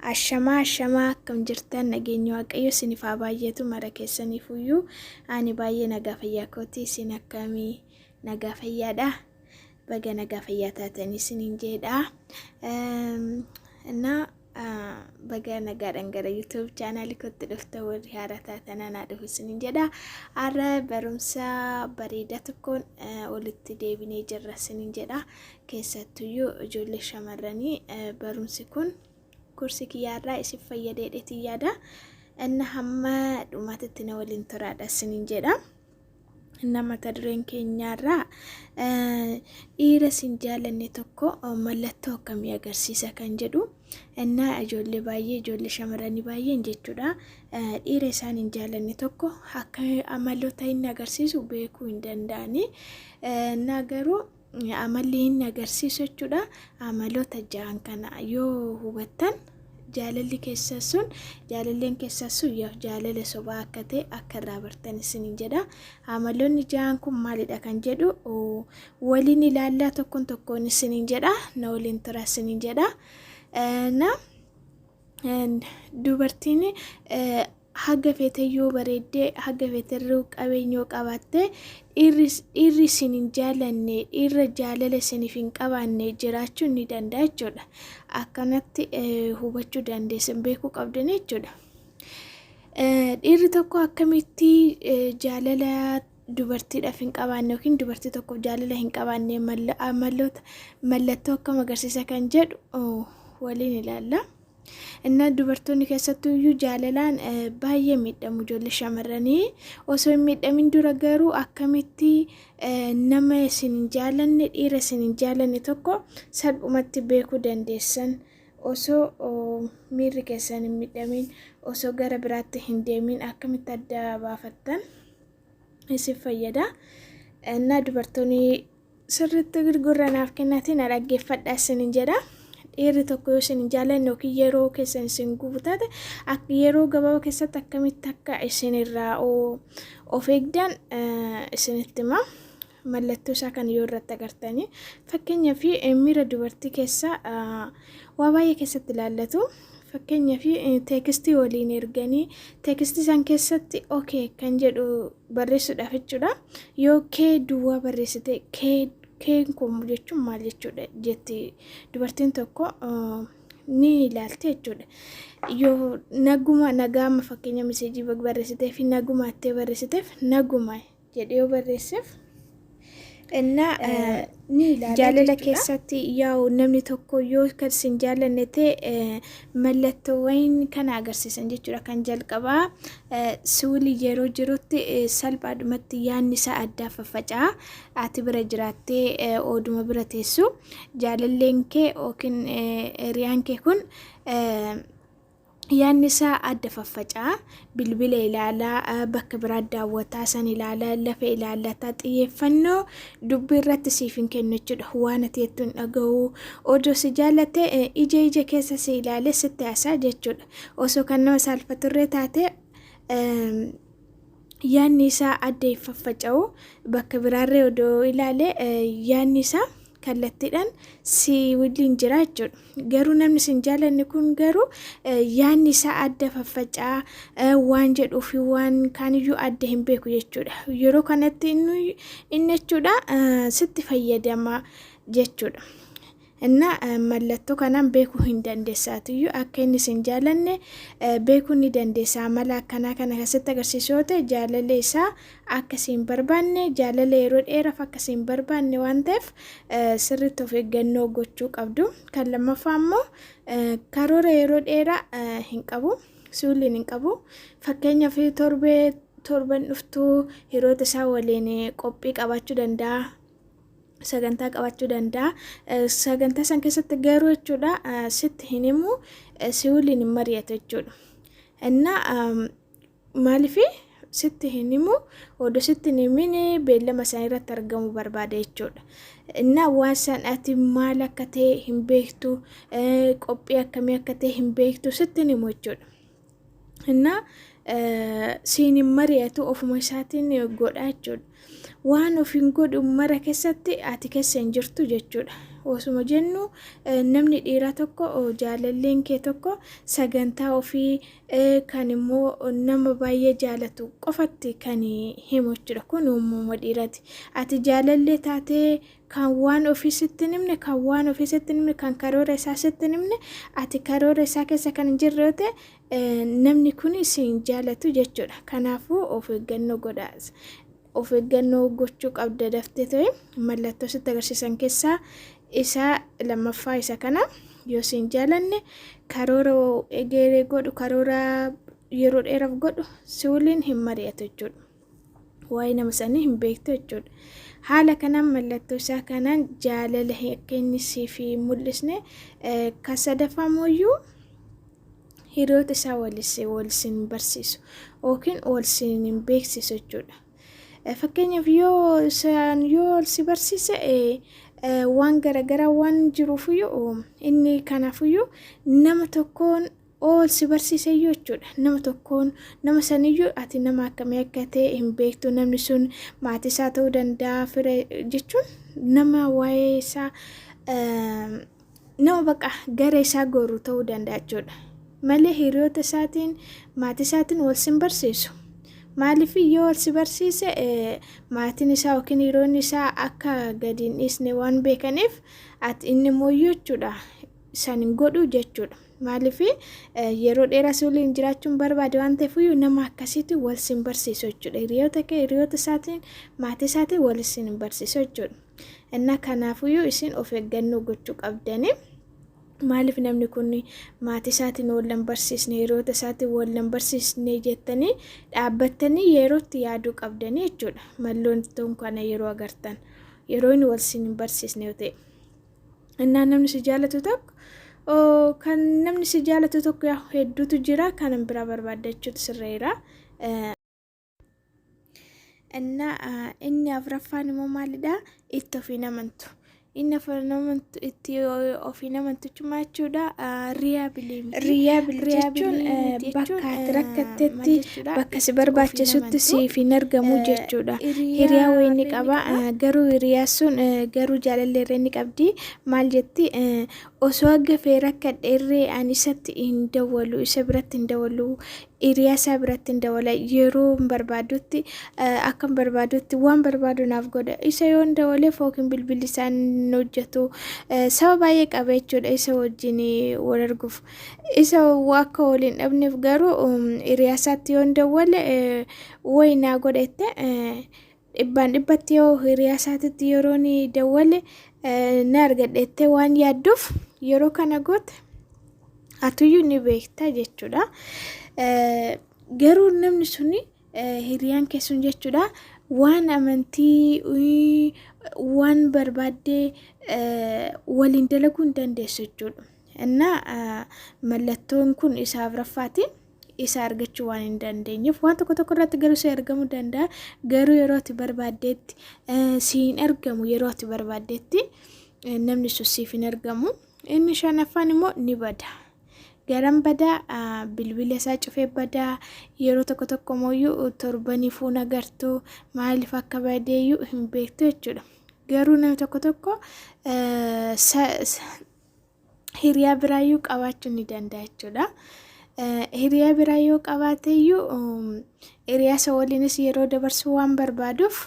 Ashamaa akkam jirtan nageenya waaqayyo isiniif haa baay'atu mara keessaniifuyyuu ani baay'ee nagaa fayyaa kooti isin akkamii nagaa fayyaadha baga nagaa fayyaa taatanii isiniin jedha እና baga nagaadhaan gara YouTube channel kootti dhufta warri haaraa taatan anaa dhufu isiniin jedha har'a barumsa bareedaa tokkoon walitti deebinee jirra isiniin jedha keessattuyyuu ijoollee shamarranii barumsi kun kursi kiyyaarraa isif fayyadeedheeti yaada inna hamma dhumaatitti na waliin turaadha isiniin jedha mata dureen keenyaarraa dhiira sin jaalanne tokko mallattoo akkamii agarsiisa kan jedhu inna ijoollee shamarranii baay'een jechuudha dhiira isaan hin jaalanne tokko akka amaloota inni agarsiisu beekuu hin danda'ani na garuu amalli inni agarsiisu jechuudha amaloota ja'an kana yoo hubattan jaalalli jaalalleen keessassun yoo jaalala sobaa akka ta'e akka irraa bartan isiniin jedha amaloonni ja'an kun maalidha kan jedhu waliin ilaallaa tokkoon isiniin jedha na waliin tura isiniin jedha na dubartiin haga feete yoo bareeddee haga feeterruu qabeenyoo qabaatte dhiirri isin hin jaalanne dhiirra jaalala isiniif hin qabaanne jiraachuu ni danda'a jechuudha akkanatti hubachuu dandeessan beekuu qabdan jechuudha dhiirri tokko akkamitti jaalala dubartiidhaaf hin qabaanne yookiin dubartii tokkoof jaalala hin qabaanne mallattoo akkam agarsiisa kan jedhu waliin ilaalla inna dubartoonni keessattuyyuu jaalalaan baay'ee miidhamu ijoollee shamarranii osoo hin miidhamin dura garuu akkamitti nama isin hin jaalanne dhiira isin hin jaalanne tokko salphumatti beekuu dandeessan osoo miirri keessan hin miidhamin osoo gara biraatti hin deemin akkamitti adda baafattan isif fayyada inna dubartoonni sirriitti gurguranaaf kennatiin dhaggeeffadhaa isiniin jedha dhiirri tokko yoo isin hin jaalanne yookiin yeroo keessan isin gubu taate akka yeroo gabaabaa keessatti akkamitti akka isin irraa of eegdan isinitti hima mallattoo isaa kan yoo irratti agartanii fakkeenyaaf miira dubartii keessa waa baay'ee keessatti ilaallatu fakkeenyaaf teekstii waliin erganii teekstii isaan keessatti okay kan jedhu barreessuudhaaf jechuudha yoo kee duwwaa barreessite keen kun jechuun maal jechuudha jetti dubartiin tokko ni ilaalte jechuudha yoo naguma fakkeenya meseejii barreessiteef naguma attee barreessiteef naguma jedhee yoo barreesseef inna ni ilaala jaalala keessatti yaa'u namni tokko yoo kan sin jaalanne ta'e mallattoowwan kana agarsiisan jechuudha kan jalqabaa suuli yeroo jirutti salphaadhumatti yaanni isaa addaa faffaca'a ati bira jiraattee ooduma bira teessu jaalalleen kee yookiin hiriyaan kee kun yaanni isaa adda faffaca'a bilbila ilaalaa bakka biraa daawwataa san ilaalaa lafa ilaalataa xiyyeeffannoo dubbii irratti siif hin kennu jechuudha waan ati jettu hin dhaga'u odoo si jaallate ija keessa si ilaalee sitti haasaa jechuudha osoo kan nama saalfaturree taate yaanni isaa adda faffaca'u bakka biraarree odoo ilaalee yaanni isaa kallattiidhaan si waliin jira jechuudha garuu namni sin jaalanne kun garuu yaanni isaa adda faffaca'aa waan jedhuuf waan kaaniyyuu adda hin beeku jechuudha yeroo kanatti inni jechuudha sitti fayyadama jechuudha inna mallattoo kanaan beekuu hin dandeessaatiyyuu akka inni sin jaalanne beekuu ni dandeessa mala akkanaa kana keessatti agarsiisuu yoo ta'e jaalala isaa akka sin barbaanne jaalala yeroo dheeraaf akka sin barbaanne waan ta'eef sirriitti of eeggannoo gochuu qabdu kan lammaffaa immoo karoora yeroo dheeraa hin qabu suuliin hin qabu fakkeenyaaf torban dhuftuu yeroo isaa waliin qophii qabaachuu danda'a sagantaa qabaachuu danda'a sagantaa san keessatti garuu jechuudha sitti hin himu suuliin hin mari'atu jechuudha inna maaliif sitti hin himu odoo sitti hin himin beellama san irratti argamu barbaada jechuudha inna waan san ati maal akka ta'e hin beektu qophii akkamii akka ta'e hin beektu sitti hin himu jechuudha inna siin hin mari'atu ofuma isaatiin godha jechuudha waan ofiin godhu mara keessatti ati keessa hin jirtu jechuudha osuma jennu namni dhiiraa tokko jaalalleen kee tokko sagantaa ofii kan immoo nama baay'ee jaalatu qofatti kan himu jechuudha. Kun uumama dhiiraati. Ati jaalallee taatee kan waan ofii sitti nimne kan waan ofii sitti nimne kan karoora isaa sitti nimne ati karoora isaa keessa kan hin jirre yoo ta'e namni kun siin jaalatu jechuudha. Kanaafuu of eeggannoo godhaa. Of eeggannoo gochuu qabda daftee ta'e mallattoo sitti agarsiisan keessaa isa lammaffaa isa kana yoo siin jaalanne karoora egeree godhu karoora yeroo dheeraaf godhu si waliin hin mari'atu jechuudha. Waa'ee nama sanii hin beektu jechuudha. Haala kanaan mallattoo isaa kanaan jaalala akka inni siif mul'isne kan sadaffaamooyyuu hiriyoota isaa walisiin barsiisu yookiin walisiin hin beeksisu jechuudha. Fakkeenyaaf yoo si barsiise waan garaagaraa waan jiruufiyyuu inni kanaafiyyuu nama tokkoon si barsiiseyyuu jechuudha. Nama tokkoon nama saniyyuu ati nama akkamii akka ta'e hin beektu. Namni sun maatii isaa ta'uu danda'a fira jechuun nama waa'ee isaa nama baqa gara isaa goru ta'uu danda'a jechuudha. Malee hiriyoota isaatiin maatii isaatiin walsin barsiisu. Maaliif yoo wal si barsiise maatiin isaa yookiin hiriyoonni isaa akka gadi hin dhiisne waan beekaniif ati inni mooyyuu jechuudha san hin godhu jechuudha. Maaliif yeroo dheeraa si waliin jiraachuun barbaade waan ta'eef nama akkasiitti wal si barsiisu jechuudha. Hiriyoota isaatiin maatii isaatiin wal si barsiisu jechuudha. Innaa kanaafuu isin of eeggannoo gochuu qabdanii. Maaliif namni kun maatii isaatiin wallan barsiisne hiriyoota isaatiin wallan barsiisne jettanii dhaabbattanii yerootti yaaduu qabdanii jechuudha. Malloon ta'uun kana yeroo agartan yeroo inni wal sin barsiisne yoo ta'e innaan namni si jaalatu tokko kan namni si jaalatu tokko hedduutu jira kan biraa barbaaddachuutu sirreera. Inni afraffaan immoo maalidha? Itti of hin amantu. Inni itti of hin amantu jechuudha. Riyaa jechuun bakka ati rakkattetti bakka si barbaachisutti siif hin argamu jechuudha. Hiriyaa wayii qaba garuu hiriyaa sun garuu jaalallee irra inni qabdi. Maal jetti osoo aggafee rakkadheerree ani isatti hin dawwalu isa biratti hin dawwalu hiriyaa isaa biratti hin dawwala yeroo barbaadutti akkam barbaadutti waan barbaadu naaf godha. Isa yoo hin dawwaleef yookiin bilbilli isaan hojjetu sababa baay'ee qaba jechuudha isa wajjin wal arguuf. Isa akka waliin dhabneef garuu hiriyaa isaatti yoo hin dawwale wayii naa godha jette dhibbaan dhibbatti yoo hiriyaa isaatitti yeroo ni dawwale na argadha jettee waan yaadduuf yeroo kana goote atuyyuu ni beekta jechuudha. Garuu namni suni hiriyaan keessun jechuudha waan amantii waan barbaadde waliin dalaguu hin dandeessu jechuudha. Innaa mallattoon kun isa afraffaati. Isa argachuu waan hin dandeenyeef waan tokko irratti garuu si argamuu danda'a. Garuu yeroo ati barbaaddetti si hin argamu. Yeroo ati barbaaddetti namni sun siif hin argamu. Inni shanaffaan immoo ni bada. Garan badaa bilbila isaa cufee badaa yeroo tokko mooyyuu torbaniifuu nagartuu maaliif akka badeeyyuu hin beektu jechuudha. Garuu namni tokko hiriyaa biraayyuu qabaachuu ni danda'a jechuudha. Hiriyaa biraa yoo qabaateyyuu hiriyaa isa waliinis yeroo dabarsuu waan barbaaduuf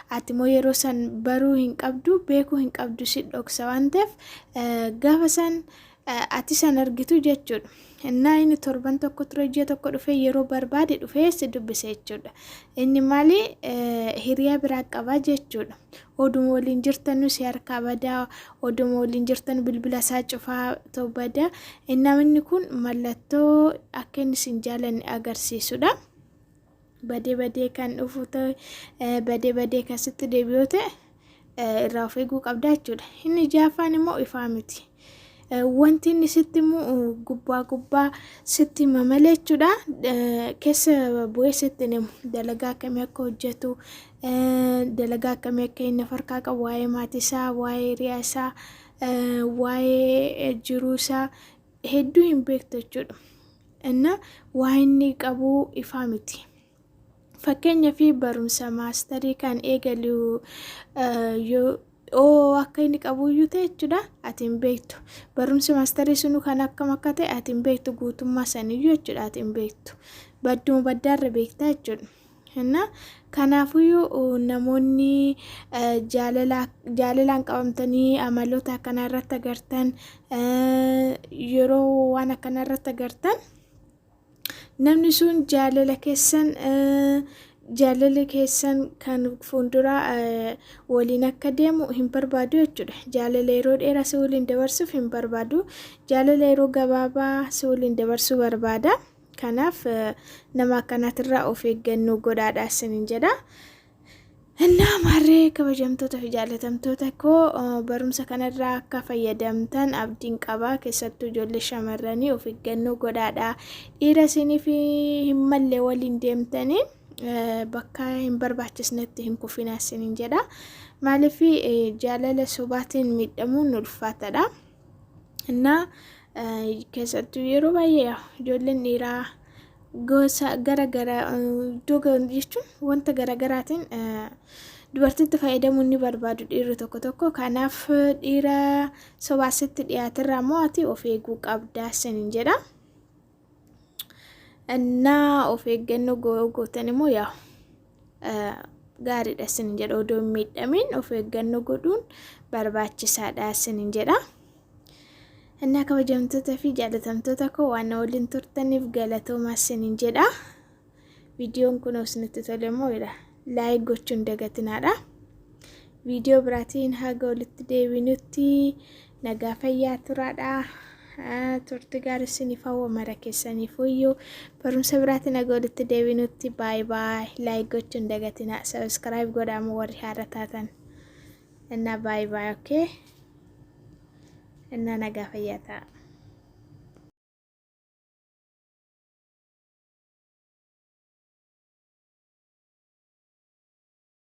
ati immoo yeroo san baruu hin qabdu beekuu hin qabdu si dhoksa waan ta'eef gaafa san ati san argitu jechuudha. Innaa inni torban tokko ture ji'a tokko dhufee yeroo barbaade dhufee si dubbise jechuudha. Inni maali hiriyaa biraa qabaa jechuudha. Oduma waliin jirtanu si harkaa badaa, oduma waliin jirtanu bilbila isaa cufaa ta'uu badaa. Inni kun mallattoo akka inni sin jaalanne agarsiisudha. Badee kan dhufu ta'e badee kan sitti deebi'u ta'e irraa of eeguu qabda jechuudha. Inni jaaffaan immoo ifaa miti. Wanti inni sitti immoo gubbaa sitti mamalee jechuudha. Keessa bu'ee sitti himu dalagaa akkamii akka hojjetu, dalagaa akkamii akka inni farkaa qabu, waa'ee maatii isaa, waa'ee hiriyaa isaa, waa'ee jiruu isaa hedduu hin beektu jechuudha. Innaa waa inni qabu ifaa miti. Fakkeenyaaf barumsa maasterii kan eegalu yoo akka inni qabuyyuu ta'e jechuudha ati hin beektu. Barumsi maastarii sunu kan akkam akka ta'e ati hin beektu guutummaa saniyyuu jechuudha ati hin beektu. Badduma baddaarra beektaa jechuudha. Kanaafuyyuu namoonni jaalalaan qabamtanii amaloota akkana irratti agartan yeroo waan akkana irratti agartan namni sun jaalala keessan kan fuuldura waliin akka deemu hin barbaadu jechuudha. Jaalala yeroo dheeraa si waliin dabarsuuf hin barbaadu. Jaalala yeroo gabaabaa si waliin dabarsuu barbaada. Kanaaf nama akkanaatirraa of eeggannoo godhaadhaa isiniin jedha. Innaa marree kabajamtoota fi jaalatamtoota koo barumsa kanarraa akka fayyadamtan abdiin qaba. Keessattuu ijoollee shamarranii of eeggannoo godhaadhaa. Dhiira isiniif hin malle waliin deemtanii bakka hin barbaachisnetti hin kufinaa isiniin jedha. Maaliif jaalala sobaatiin miidhamuun ulfaataadha. Innaa keessattuu yeroo baay'ee ijoolleen dhiiraa gosa garagaraa jechuun wanta garagaraatiin dubartiitti fayyadamuun ni barbaadu dhiirri tokko. Kanaaf dhiira sobaasitti dhiyaatirraa mo'atii of eeguu qabdaa isiniin jedha. Innaa of eeggannoo gootan immoo gaariidha isiniin jedha. Odoo hin miidhamiin of eeggannoo godhuun barbaachisaadha isiniin jedha. Innaa kabajamtoota fi jaalatamtoota koo waan waliin turtaniif galatoomaa isiniin jedha. Viidiyoon kun isinitti tole immoo laayik gochuun dagatinaadha. Viidiyoo biraatiin haga walitti deebinutti nagaa fayyaa turaadha. Turtii gaarii isiniif hawwa mara keessaniif iyyuu barumsa biraatiin haga walitti deebinutti baay baay. Laayik gochuun dagatinaa. Sabiskiraayib godhaamu warri haara taatan. Innaa baay baay. Okay. Innaa nagaa fayyaa ta'a.